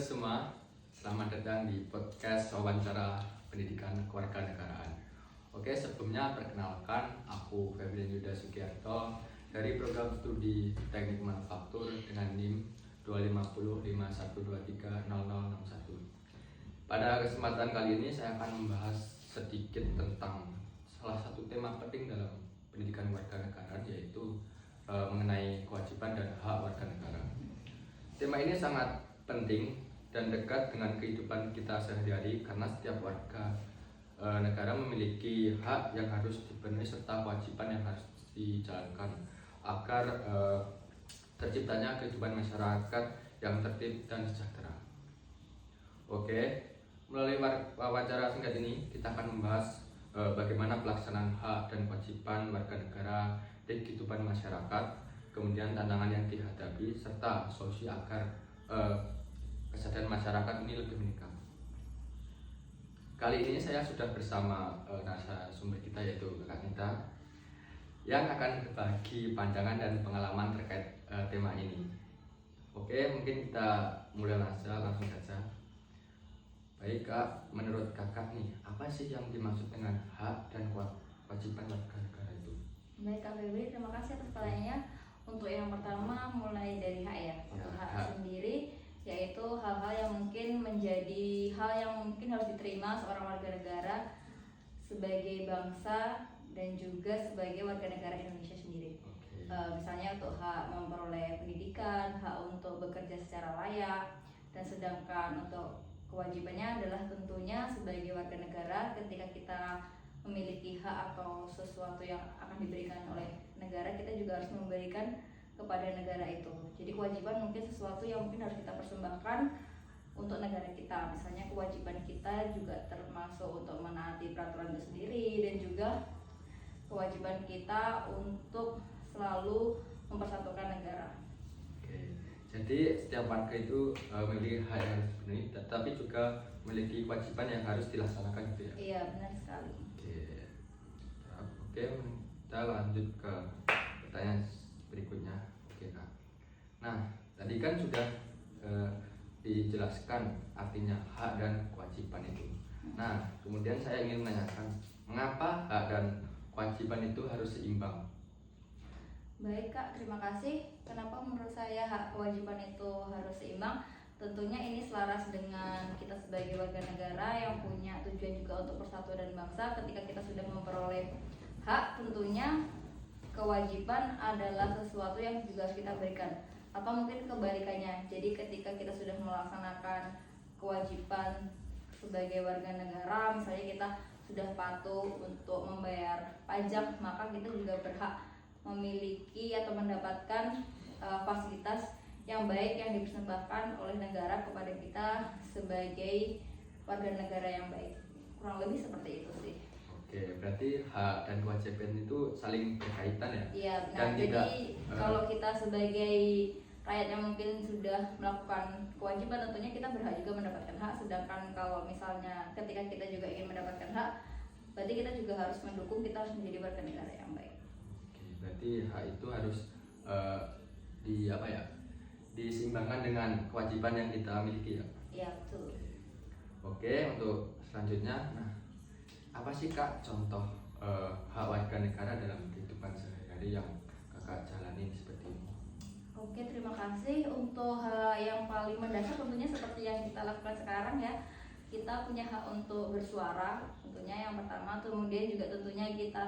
semua, selamat datang di podcast wawancara pendidikan kewarganegaraan. Oke, sebelumnya perkenalkan, aku Febrian Yuda Sugiarto dari program studi Teknik Manufaktur dengan NIM 25051230061. Pada kesempatan kali ini saya akan membahas sedikit tentang salah satu tema penting dalam pendidikan kewarganegaraan, yaitu mengenai kewajiban dan hak warga negara. Tema ini sangat penting dan dekat dengan kehidupan kita sehari-hari karena setiap warga negara memiliki hak yang harus dipenuhi serta kewajiban yang harus dijalankan agar terciptanya kehidupan masyarakat yang tertib dan sejahtera. Oke, melalui wawancara singkat ini kita akan membahas bagaimana pelaksanaan hak dan kewajiban warga negara di kehidupan masyarakat, kemudian tantangan yang dihadapi serta solusi agar kesadaran masyarakat ini lebih meningkat. Kali ini saya sudah bersama narasumber kita, yaitu Kak Nita, yang akan berbagi pandangan dan pengalaman terkait tema ini. Oke, mungkin kita mulai langsung saja. Baik Kak, menurut Kakak nih, apa sih yang dimaksud dengan hak dan kewajiban warga negara itu? Baik Kak Febri, terima kasih atas pertanyaannya. Untuk yang pertama, mulai dari hak ya. Untuk hak sendiri, yaitu hal-hal yang mungkin menjadi hal yang mungkin harus diterima seorang warga negara sebagai bangsa dan juga sebagai warga negara Indonesia sendiri. Misalnya untuk hak memperoleh pendidikan, hak untuk bekerja secara layak, dan sedangkan untuk kewajibannya adalah tentunya sebagai warga negara ketika kita memiliki hak atau sesuatu yang akan diberikan oleh negara, kita juga harus memberikan kepada negara itu. Jadi kewajiban mungkin sesuatu yang mungkin harus kita persembahkan untuk negara kita. Misalnya kewajiban kita juga termasuk untuk menaati peraturan itu sendiri, dan juga kewajiban kita untuk selalu mempersatukan negara. Oke, jadi setiap warga itu memiliki hak yang harus dipenuhi, tapi juga memiliki kewajiban yang harus dilaksanakan, gitu ya? Iya, benar sekali. Oke, kita lanjut ke pertanyaan berikutnya. Oke Kak. Nah, tadi kan sudah dijelaskan artinya hak dan kewajiban itu. Nah, kemudian saya ingin menanyakan, mengapa hak dan kewajiban itu harus seimbang? Baik Kak, terima kasih. Kenapa menurut saya hak kewajiban itu harus seimbang? Tentunya ini selaras dengan kita sebagai warga negara yang punya tujuan juga untuk persatuan dan bangsa. Ketika kita sudah memperoleh hak, tentunya kewajiban adalah sesuatu yang juga harus kita berikan, atau mungkin kebalikannya. Jadi ketika kita sudah melaksanakan kewajiban sebagai warga negara, misalnya kita sudah patuh untuk membayar pajak, maka kita juga berhak memiliki atau mendapatkan fasilitas yang baik yang dipersembahkan oleh negara kepada kita sebagai warga negara yang baik. Kurang lebih seperti itu sih. Oke, berarti hak dan kewajiban itu saling berkaitan ya? Iya benar. Dan jadi kalau kita sebagai rakyat yang mungkin sudah melakukan kewajiban, tentunya kita berhak juga mendapatkan hak. Sedangkan kalau misalnya ketika kita juga ingin mendapatkan hak, berarti kita juga harus mendukung, kita harus menjadi warga negara yang baik. Oke, berarti hak itu harus diseimbangkan dengan kewajiban yang kita miliki ya? Iya betul. Oke, untuk selanjutnya, nah apa sih Kak contoh hak warga negara dalam kehidupan sehari-hari yang Kakak jalani seperti ini? Oke, terima kasih. Untuk hal yang paling mendasar tentunya seperti yang kita lakukan sekarang ya. Kita punya hak untuk bersuara, tentunya yang pertama. Kemudian juga tentunya kita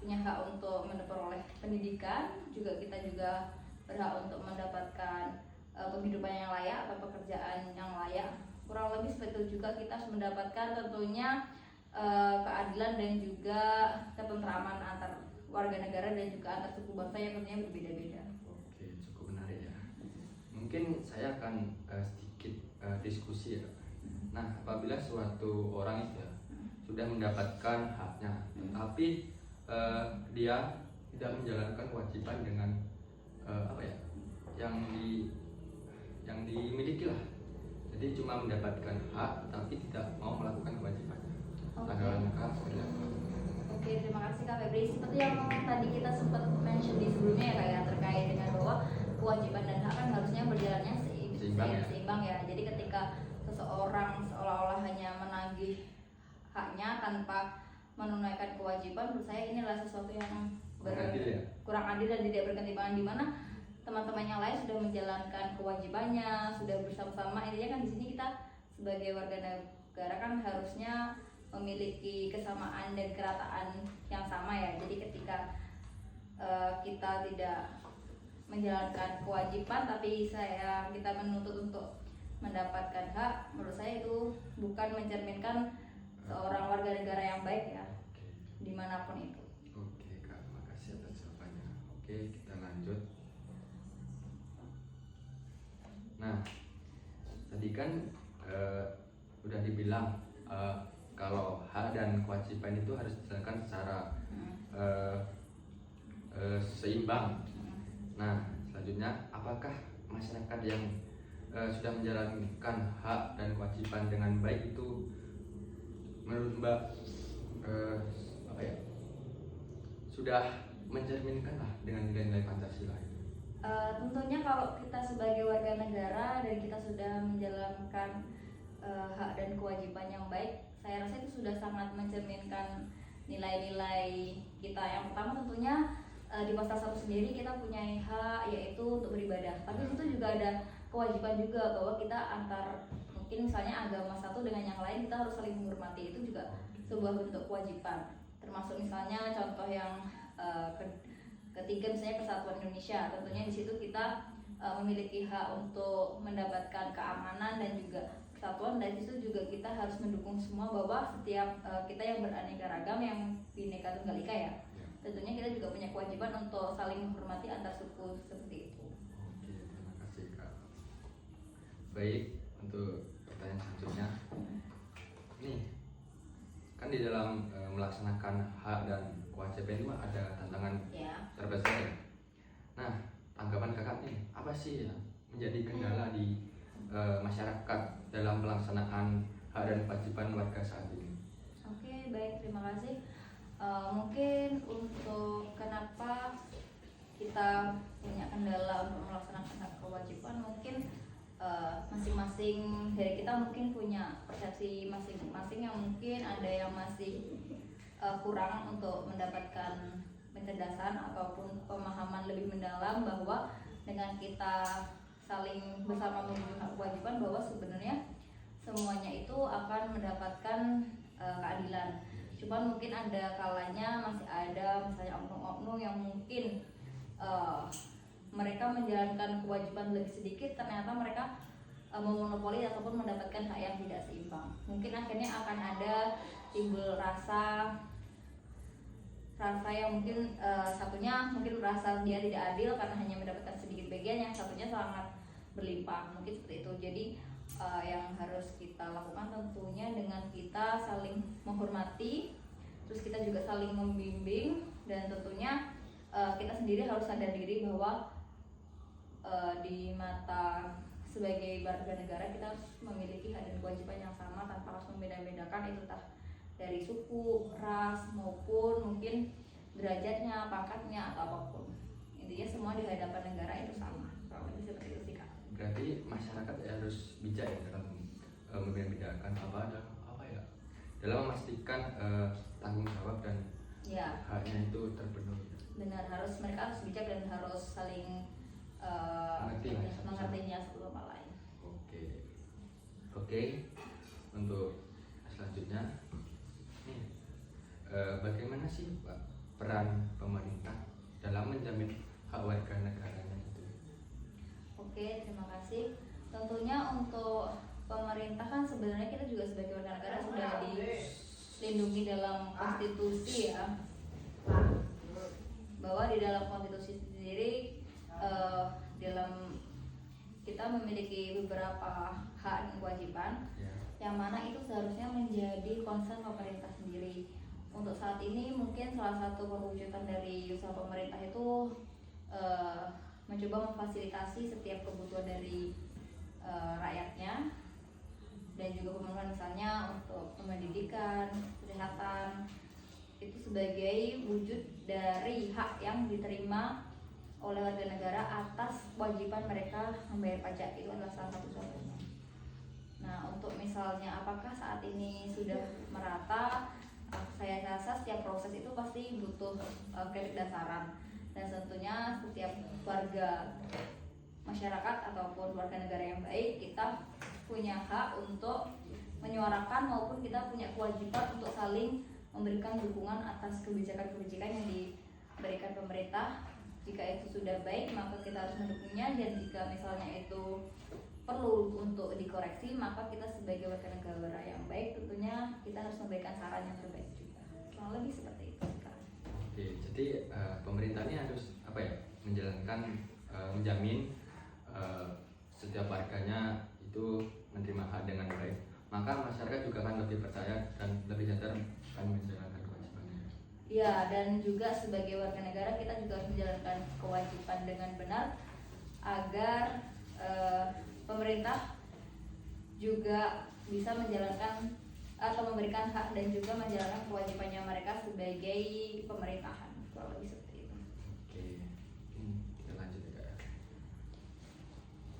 punya hak untuk memperoleh pendidikan. Kita juga berhak untuk mendapatkan penghidupan yang layak atau pekerjaan yang layak. Kurang lebih seperti itu juga kita harus mendapatkan tentunya keadilan dan juga ketentraman antar warga negara dan juga antar suku bangsa yang tentunya berbeda-beda. Oke, cukup menarik ya. Mungkin saya akan sedikit diskusi ya. Nah, apabila suatu orang itu sudah mendapatkan haknya, tapi dia tidak menjalankan kewajiban dengan yang dimiliki lah. Jadi cuma mendapatkan hak tapi tidak mau melakukan kewajibannya. Tanggapan Kak seperti apa? Oke, terima kasih Kak Febri. Seperti yang tadi kita sempat mention di sebelumnya ya Kak ya, terkait dengan bahwa kewajiban dan hak kan harusnya berjalannya seimbang ya. seimbang ya. Jadi ketika seseorang seolah-olah hanya menagih haknya tanpa menunaikan kewajiban, menurut saya ini adalah sesuatu yang kurang adil dan tidak berketimbangan, di mana teman-teman yang lain sudah menjalankan kewajibannya, sudah bersama-sama. Intinya kan di sini kita sebagai warga negara kan harusnya memiliki kesamaan dan kerataan yang sama ya. Jadi ketika kita tidak menjalankan kewajiban tapi kita menuntut untuk mendapatkan hak, menurut saya itu bukan mencerminkan seorang warga negara yang baik ya. Oke. Dimanapun itu. Oke Kak, makasih atas jawabannya. Oke, kita lanjut. Nah, tadi kan udah dibilang kalau hak dan kewajiban itu harus dijalankan secara seimbang. Nah, selanjutnya apakah masyarakat yang sudah menjalankan hak dan kewajiban dengan baik itu menurut Mbak sudah mencerminkan lah dengan nilai-nilai Pancasila itu? Tentunya kalau kita sebagai warga negara dan kita sudah menjalankan hak dan kewajiban yang baik, saya rasa itu sudah sangat mencerminkan nilai-nilai kita. Yang pertama tentunya di pasal 1 sendiri kita punya hak yaitu untuk beribadah. Tapi itu juga ada kewajiban juga bahwa kita antar mungkin misalnya agama satu dengan yang lain kita harus saling menghormati. Itu juga sebuah bentuk kewajiban. Termasuk misalnya contoh yang ketiga misalnya Persatuan Indonesia. Tentunya di situ kita memiliki hak untuk mendapatkan keamanan dan juga persatuan, dan di situ juga kita harus mendukung semua bahwa setiap kita yang beraneka ragam, yang Bhinneka Tunggal Ika ya. Tentunya kita juga punya kewajiban untuk saling menghormati antar suku seperti itu. Oke, terima kasih Kak. Baik, untuk pertanyaan selanjutnya. Nih, kan di dalam melaksanakan hak dan kewajiban itu ada tantangan terbesar ya. Nah, tanggapan kakak nih, apa sih ya menjadi kendala di masyarakat dalam pelaksanaan hak dan kewajiban warga saat ini? Oke, baik, terima kasih. Mungkin untuk kenapa kita punya kendala untuk melaksanakan hak kewajiban, mungkin masing-masing dari kita mungkin punya persepsi masing-masing, yang mungkin ada yang masih kurang untuk mendapatkan pencerdasan ataupun pemahaman lebih mendalam bahwa dengan kita saling bersama memenuhi hak kewajiban, bahwa sebenarnya semuanya itu akan mendapatkan keadilan. Cuman mungkin ada kalanya masih ada misalnya oknum-oknum yang mungkin mereka menjalankan kewajiban lebih sedikit, ternyata mereka memonopoli ataupun mendapatkan hak yang tidak seimbang. Mungkin akhirnya akan ada timbul rasa yang mungkin satunya mungkin merasa dia tidak adil karena hanya mendapatkan sedikit bagian, yang satunya sangat berlimpah, mungkin seperti itu. Jadi yang harus kita lakukan tentunya dengan kita saling menghormati, terus kita juga saling membimbing, dan tentunya kita sendiri harus sadar diri bahwa di mata sebagai warga negara kita harus memiliki hak dan kewajiban yang sama tanpa harus membeda-bedakan itu, entah dari suku, ras, maupun mungkin derajatnya, pangkatnya, atau apapun. Intinya semua di hadapan negara itu sama. Kurang lebih seperti itu sih Kak. Berarti masyarakat harus bijak ya dalam membedakan apa ya dalam memastikan tanggung jawab dan haknya itu terpenuhi. Benar, mereka harus bijak dan harus saling mengertinya satu sama lain. Oke. Untuk selanjutnya nih, bagaimana sih Pak peran pemerintah dalam menjamin hak warga negaranya itu? Oke, terima kasih. Tentunya untuk pemerintah kan sebenarnya kita juga sebagai warga negara sudah dilindungi dalam konstitusi ya, bahwa di dalam konstitusi sendiri dalam kita memiliki beberapa hak dan kewajiban yang mana itu seharusnya menjadi concern pemerintah sendiri. Untuk saat ini mungkin salah satu perwujudan dari usaha pemerintah itu mencoba memfasilitasi setiap kebutuhan dari rakyatnya, dan juga pemenuhan misalnya untuk pendidikan, kesehatan, itu sebagai wujud dari hak yang diterima oleh warga negara atas kewajiban mereka membayar pajak. Itu adalah salah satu contohnya. Nah, untuk misalnya apakah saat ini sudah merata, saya rasa setiap proses itu pasti butuh kredit dasaran, dan tentunya setiap warga masyarakat ataupun warga negara yang baik, kita punya hak untuk menyuarakan maupun kita punya kewajiban untuk saling memberikan dukungan atas kebijakan-kebijakan yang diberikan pemerintah. Jika itu sudah baik, maka kita harus mendukungnya, dan jika misalnya itu perlu untuk dikoreksi, maka kita sebagai warga negara yang baik tentunya kita harus memberikan saran yang terbaik juga. Kurang lebih seperti itu. Oke, jadi pemerintah ini harus apa ya, menjamin setiap warganya itu menerima hak dengan baik, maka masyarakat juga akan lebih percaya dan lebih sadar akan menjalankan kewajibannya. Ya, dan juga sebagai warga negara kita juga harus menjalankan kewajiban dengan benar agar pemerintah juga bisa menjalankan atau memberikan hak dan juga menjalankan kewajibannya mereka sebagai pemerintahan. Kurang lebih seperti itu. Oke, kita lanjut ya Kak ya.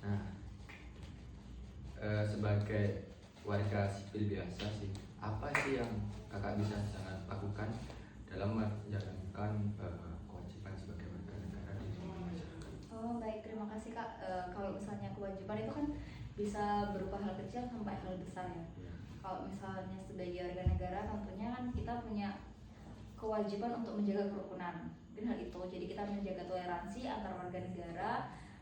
Nah, sebagai warga sipil biasa sih, apa sih yang kakak bisa sangat lakukan dalam menjalankan kewajiban sebagai warga negara di lingkungan masyarakat? Oh baik, terima kasih Kak. Kalau misalnya kewajiban itu kan bisa berupa hal kecil sampai hal besar ya. Ya. Kalau misalnya sebagai warga negara tentunya kan kita punya kewajiban untuk menjaga kerukunan. Mungkin hal itu. Jadi kita menjaga toleransi antar warga negara,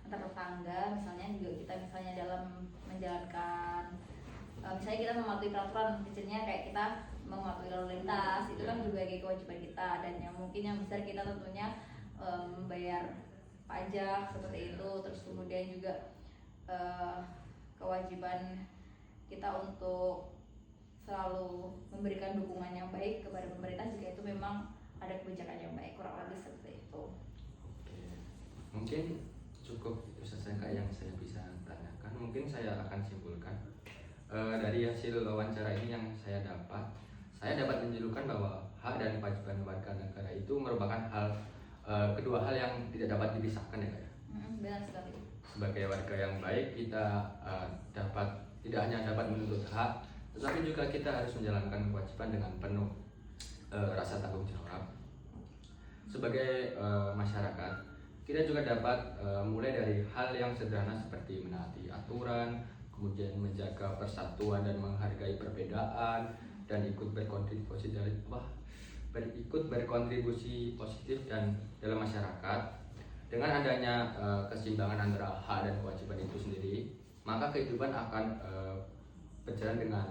antar tetangga. Misalnya juga kita misalnya dalam menjalankan, misalnya kita mematuhi peraturan kecilnya kayak kita mematuhi lalu lintas, itu kan juga kayak kewajiban kita. Dan yang mungkin yang besar kita tentunya membayar pajak seperti itu. Terus kemudian juga kewajiban kita untuk selalu memberikan dukungan yang baik kepada pemerintah jika itu memang ada kebijakan yang baik. Kurang lebih seperti itu. Oke, mungkin cukup itu saja Kak yang saya bisa tanyakan. Mungkin saya akan simpulkan dari hasil wawancara ini yang saya dapat menyimpulkan bahwa hak dan kewajiban warga negara itu merupakan kedua hal yang tidak dapat dipisahkan ya Kak ya. Benar sekali. Sebagai warga yang baik, kita tidak hanya dapat menuntut hak, tetapi juga kita harus menjalankan kewajiban dengan penuh rasa tanggung jawab. Sebagai masyarakat, kita juga dapat mulai dari hal yang sederhana seperti menaati aturan, kemudian menjaga persatuan dan menghargai perbedaan, dan ikut berkontribusi positif dan dalam masyarakat. Dengan adanya keseimbangan antara hak dan kewajiban itu sendiri, maka kehidupan akan berjalan dengan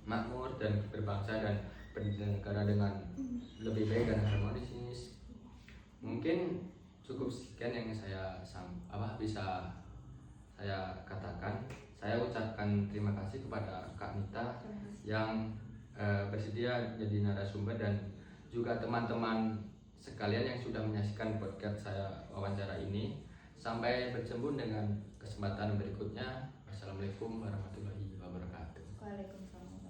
makmur dan berbangsa dan bernegara dengan lebih baik dan harmonis. Mungkin cukup sekian yang bisa saya katakan. Saya ucapkan terima kasih kepada Kak Nita yang bersedia jadi narasumber, dan juga teman-teman sekalian yang sudah menyaksikan podcast saya wawancara ini. Sampai berjumpa dengan kesempatan berikutnya. Wassalamualaikum warahmatullahi wabarakatuh. Waalaikumsalam.